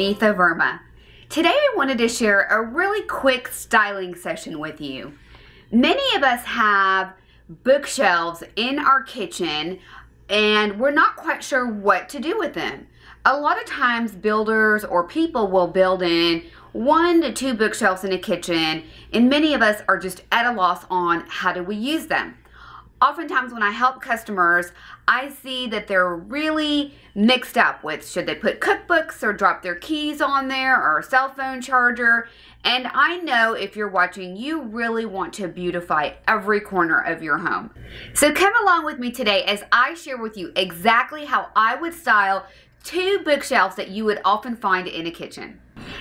Amitha Verma. Today I wanted to share a really quick styling session with you. Many of us have bookshelves in our kitchen and we're not quite sure what to do with them. A lot of times builders or people will build in 1 to 2 bookshelves in a kitchen, and many of us are just at a loss on how do we use them. Oftentimes when I help customers, I see that they're really mixed up with should they put cookbooks or drop their keys on there or a cell phone charger. And I know if you're watching, you really want to beautify every corner of your home. So come along with me today as I share with you exactly how I would style 2 bookshelves that you would often find in a kitchen.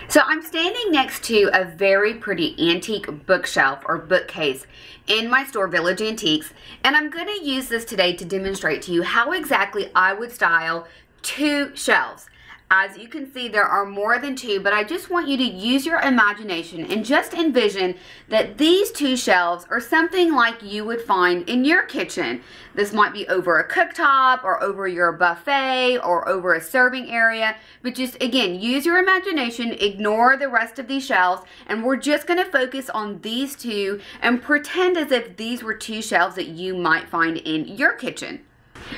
So I'm standing next to a very pretty antique bookshelf or bookcase in my store, Village Antiques, and I'm going to use this today to demonstrate to you how exactly I would style 2 shelves. As you can see, there are more than 2, but I just want you to use your imagination and just envision that these 2 shelves are something like you would find in your kitchen. This might be over a cooktop or over your buffet or over a serving area, but just again, use your imagination, ignore the rest of these shelves, and we're just going to focus on these 2 and pretend as if these were 2 shelves that you might find in your kitchen.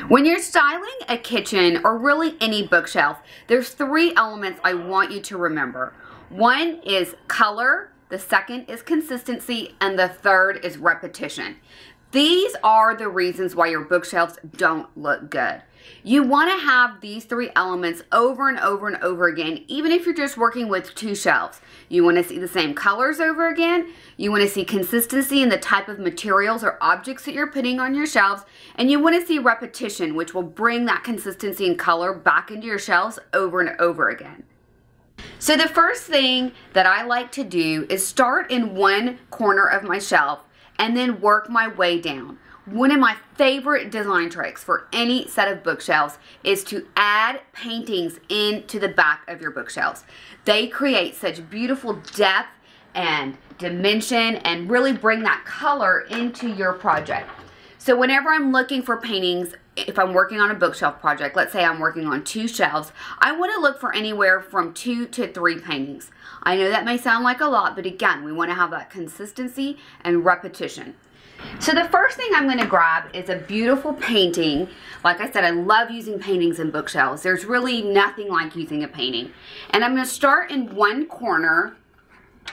When you're styling a kitchen or really any bookshelf, there's 3 elements I want you to remember. One is color, the second is consistency, and the third is repetition. These are the reasons why your bookshelves don't look good. You want to have these 3 elements over and over and over again, even if you're just working with 2 shelves. You want to see the same colors over again. You want to see consistency in the type of materials or objects that you're putting on your shelves. And you want to see repetition, which will bring that consistency and color back into your shelves over and over again. So the first thing that I like to do is start in one corner of my shelf and then work my way down. One of my favorite design tricks for any set of bookshelves is to add paintings into the back of your bookshelves. They create such beautiful depth and dimension and really bring that color into your project. So whenever I'm looking for paintings, if I'm working on a bookshelf project, let's say I'm working on 2 shelves, I want to look for anywhere from 2 to 3 paintings. I know that may sound like a lot, but again, we want to have that consistency and repetition. So the first thing I'm going to grab is a beautiful painting. Like I said, I love using paintings in bookshelves. There's really nothing like using a painting. And I'm going to start in one corner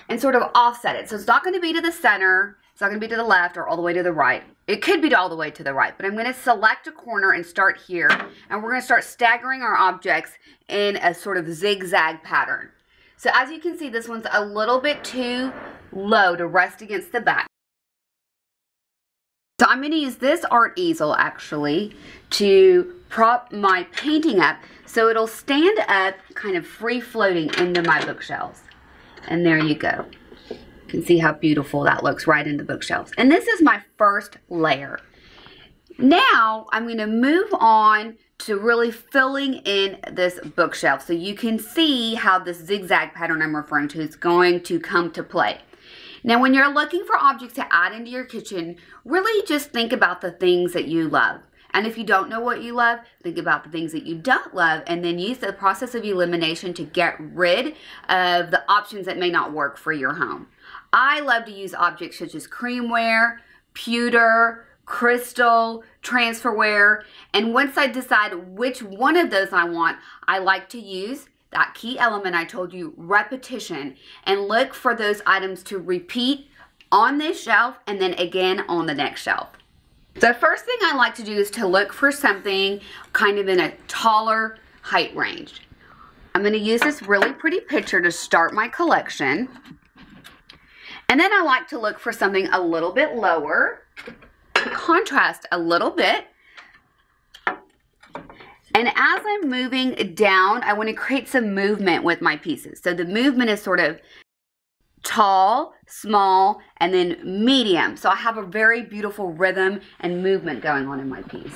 and sort of offset it. So it's not going to be to the center, it's not going to be to the left or all the way to the right. It could be all the way to the right, but I'm going to select a corner and start here. And we're going to start staggering our objects in a sort of zigzag pattern. So as you can see, this one's a little bit too low to rest against the back. So I'm going to use this art easel actually to prop my painting up so it'll stand up kind of free floating into my bookshelves. And there you go. You can see how beautiful that looks right in the bookshelves. And this is my first layer. Now I'm going to move on to really filling in this bookshelf so you can see how this zigzag pattern I'm referring to is going to come to play. Now, when you're looking for objects to add into your kitchen, really just think about the things that you love. And if you don't know what you love, think about the things that you don't love and then use the process of elimination to get rid of the options that may not work for your home. I love to use objects such as creamware, pewter, crystal, transferware, and once I decide which one of those I want, I like to use that key element I told you, repetition, and look for those items to repeat on this shelf and then again on the next shelf. The first thing I like to do is to look for something kind of in a taller height range. I'm going to use this really pretty picture to start my collection. And then I like to look for something a little bit lower to contrast a little bit. And as I'm moving down, I want to create some movement with my pieces. So the movement is sort of tall, small, and then medium. So I have a very beautiful rhythm and movement going on in my piece.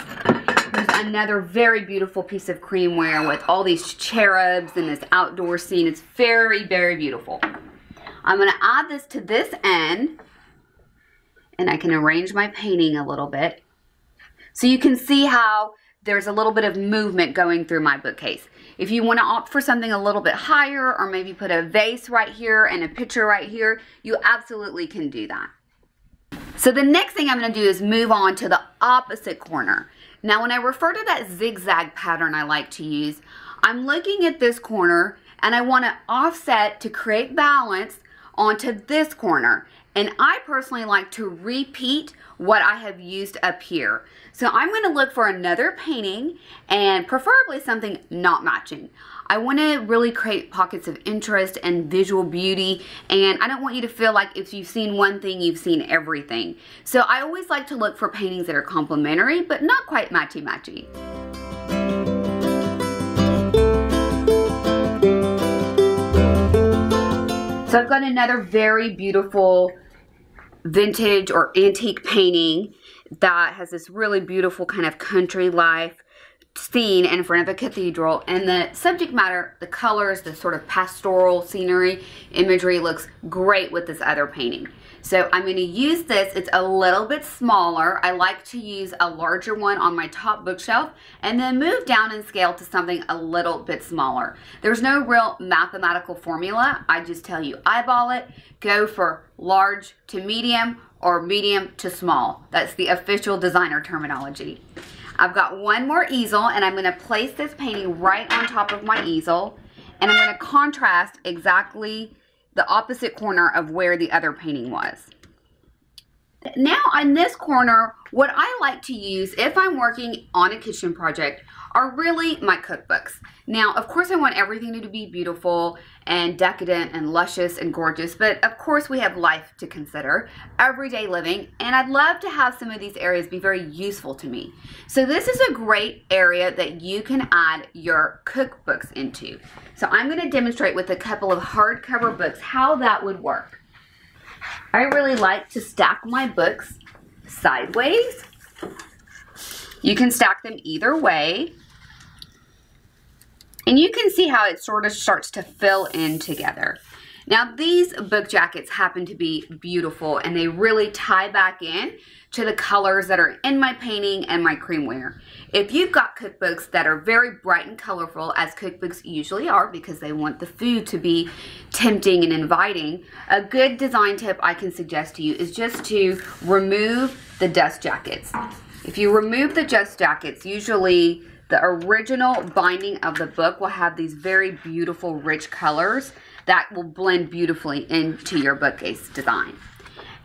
There's another very beautiful piece of creamware with all these cherubs and this outdoor scene. It's very, very beautiful. I'm going to add this to this end, and I can arrange my painting a little bit. So you can see how there's a little bit of movement going through my bookcase. If you want to opt for something a little bit higher, or maybe put a vase right here and a picture right here, you absolutely can do that. So the next thing I'm going to do is move on to the opposite corner. Now when I refer to that zigzag pattern I like to use, I'm looking at this corner and I want to offset to create balance onto this corner. And I personally like to repeat what I have used up here. So I'm going to look for another painting, and preferably something not matching. I want to really create pockets of interest and visual beauty, and I don't want you to feel like if you've seen one thing, you've seen everything. So I always like to look for paintings that are complementary, but not quite matchy-matchy. So I've got another very beautiful vintage or antique painting that has this really beautiful kind of country life scene in front of a cathedral, and the subject matter, the colors, the sort of pastoral scenery imagery looks great with this other painting. So I'm going to use this. It's a little bit smaller. I like to use a larger one on my top bookshelf and then move down in scale to something a little bit smaller. There's no real mathematical formula. I just tell you, eyeball it, go for large to medium or medium to small. That's the official designer terminology. I've got one more easel, and I'm going to place this painting right on top of my easel, and I'm going to contrast exactly the opposite corner of where the other painting was. Now on this corner, what I like to use if I'm working on a kitchen project are really my cookbooks. Now, of course, I want everything to be beautiful and decadent and luscious and gorgeous, but of course we have life to consider, everyday living, and I'd love to have some of these areas be very useful to me. So this is a great area that you can add your cookbooks into. So I'm going to demonstrate with a couple of hardcover books how that would work. I really like to stack my books sideways. You can stack them either way. And you can see how it sort of starts to fill in together. Now these book jackets happen to be beautiful, and they really tie back in to the colors that are in my painting and my creamware. If you've got cookbooks that are very bright and colorful, as cookbooks usually are because they want the food to be tempting and inviting, a good design tip I can suggest to you is just to remove the dust jackets. If you remove the dust jackets, usually the original binding of the book will have these very beautiful, rich colors that will blend beautifully into your bookcase design.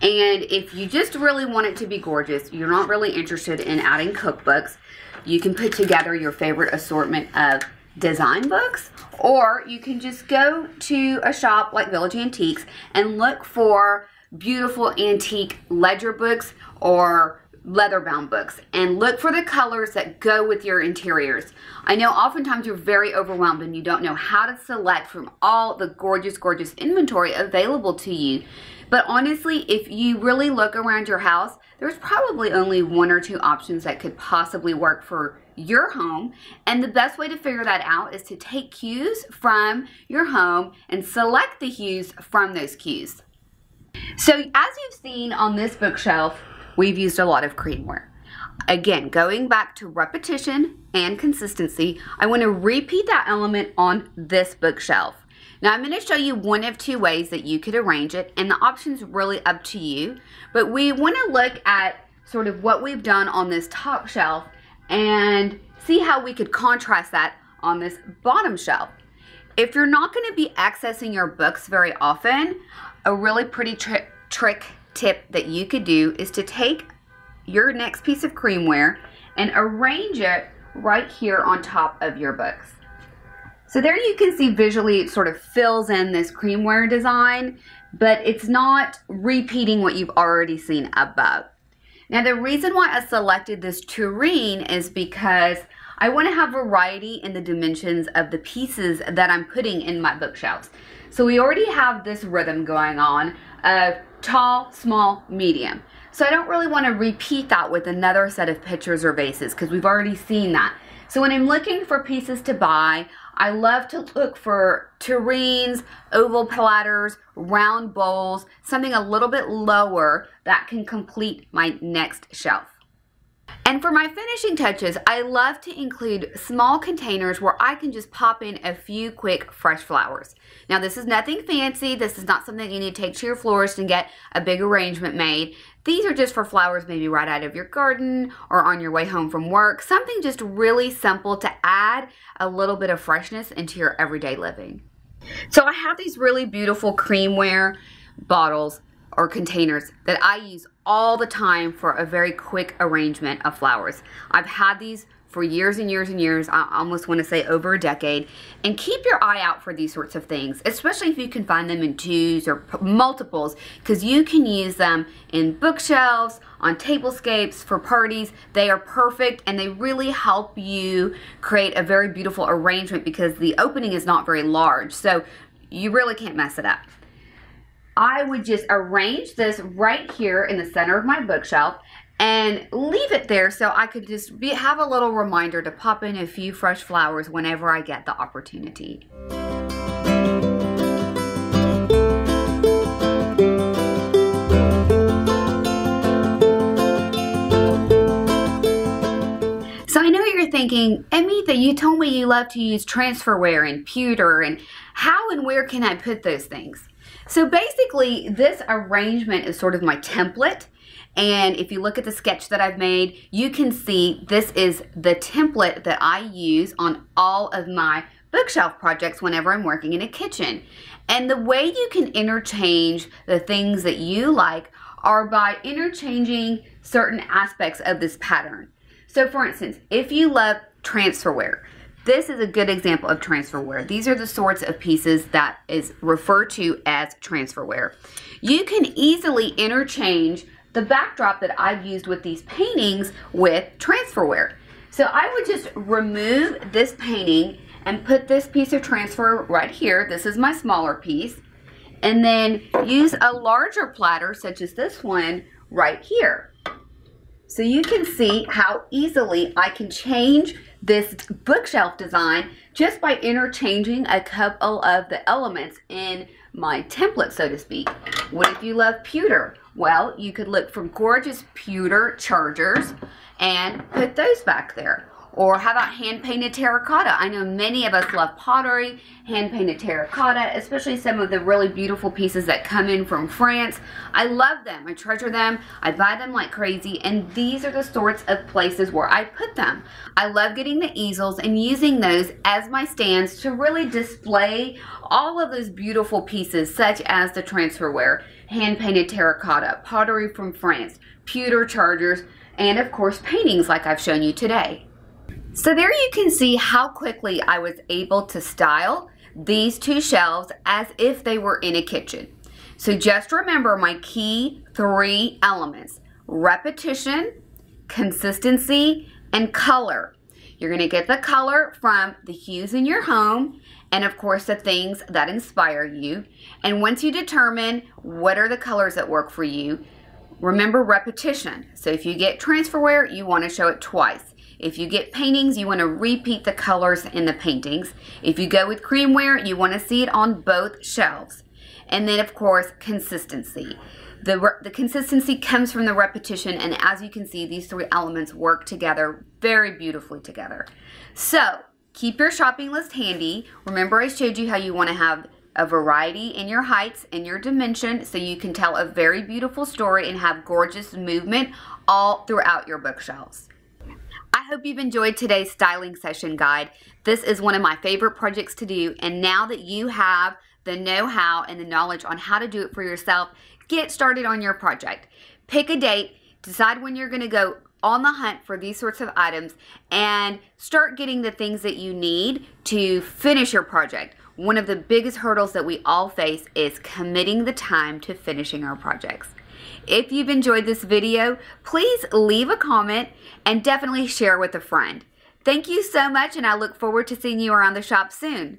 And if you just really want it to be gorgeous, you're not really interested in adding cookbooks, you can put together your favorite assortment of design books, or you can just go to a shop like Village Antiques and look for beautiful antique ledger books or leather-bound books, and look for the colors that go with your interiors. I know oftentimes you're very overwhelmed and you don't know how to select from all the gorgeous, gorgeous inventory available to you. But honestly, if you really look around your house, there's probably only one or two options that could possibly work for your home. And the best way to figure that out is to take cues from your home and select the hues from those cues. So as you've seen on this bookshelf, we've used a lot of creamware. Again, going back to repetition and consistency, I want to repeat that element on this bookshelf. Now I'm going to show you one of two ways that you could arrange it, and the option's really up to you. But we want to look at sort of what we've done on this top shelf and see how we could contrast that on this bottom shelf. If you're not going to be accessing your books very often, a really pretty trick tip that you could do is to take your next piece of creamware and arrange it right here on top of your books. So there you can see visually it sort of fills in this creamware design, but it's not repeating what you've already seen above. Now the reason why I selected this tureen is because I want to have variety in the dimensions of the pieces that I'm putting in my bookshelves. So we already have this rhythm going on of tall, small, medium. So I don't really want to repeat that with another set of pictures or vases because we've already seen that. So when I'm looking for pieces to buy, I love to look for tureens, oval platters, round bowls, something a little bit lower that can complete my next shelf. And for my finishing touches, I love to include small containers where I can just pop in a few quick fresh flowers. Now this is nothing fancy. This is not something you need to take to your florist and get a big arrangement made. These are just for flowers maybe right out of your garden or on your way home from work. Something just really simple to add a little bit of freshness into your everyday living. So I have these really beautiful creamware bottles or containers that I use all the time for a very quick arrangement of flowers. I've had these for years and years and years. I almost want to say over a decade. And keep your eye out for these sorts of things, especially if you can find them in twos or multiples, because you can use them in bookshelves, on tablescapes, for parties. They are perfect and they really help you create a very beautiful arrangement because the opening is not very large, so you really can't mess it up. I would just arrange this right here in the center of my bookshelf and leave it there so I could just have a little reminder to pop in a few fresh flowers whenever I get the opportunity. So I know you're thinking, Amitha, you told me you love to use transferware and pewter, and how and where can I put those things? So basically, this arrangement is sort of my template. And if you look at the sketch that I've made, you can see this is the template that I use on all of my bookshelf projects whenever I'm working in a kitchen. And the way you can interchange the things that you like are by interchanging certain aspects of this pattern. So for instance, if you love transferware, this is a good example of transferware. These are the sorts of pieces that is referred to as transferware. You can easily interchange the backdrop that I've used with these paintings with transferware. So I would just remove this painting and put this piece of transfer right here. This is my smaller piece. And then use a larger platter such as this one right here. So you can see how easily I can change this bookshelf design just by interchanging a couple of the elements in my template, so to speak. What if you love pewter? Well, you could look for gorgeous pewter chargers and put those back there. Or how about hand-painted terracotta? I know many of us love pottery, hand-painted terracotta, especially some of the really beautiful pieces that come in from France. I love them. I treasure them. I buy them like crazy, and these are the sorts of places where I put them. I love getting the easels and using those as my stands to really display all of those beautiful pieces, such as the transferware, hand-painted terracotta, pottery from France, pewter chargers, and of course paintings like I've shown you today. So there you can see how quickly I was able to style these two shelves as if they were in a kitchen. So just remember my key 3 elements: repetition, consistency, and color. You're going to get the color from the hues in your home and of course the things that inspire you. And once you determine what are the colors that work for you, remember repetition. So if you get transferware, you want to show it twice. If you get paintings, you want to repeat the colors in the paintings. If you go with creamware, you want to see it on both shelves. And then, of course, consistency. The consistency comes from the repetition, and as you can see, these 3 elements work together very beautifully together. So, keep your shopping list handy. Remember I showed you how you want to have a variety in your heights and your dimension so you can tell a very beautiful story and have gorgeous movement all throughout your bookshelves. I hope you've enjoyed today's styling session guide. This is one of my favorite projects to do, and now that you have the know-how and the knowledge on how to do it for yourself, get started on your project. Pick a date, decide when you're going to go on the hunt for these sorts of items, and start getting the things that you need to finish your project. One of the biggest hurdles that we all face is committing the time to finishing our projects. If you've enjoyed this video, please leave a comment and definitely share with a friend. Thank you so much, and I look forward to seeing you around the shop soon.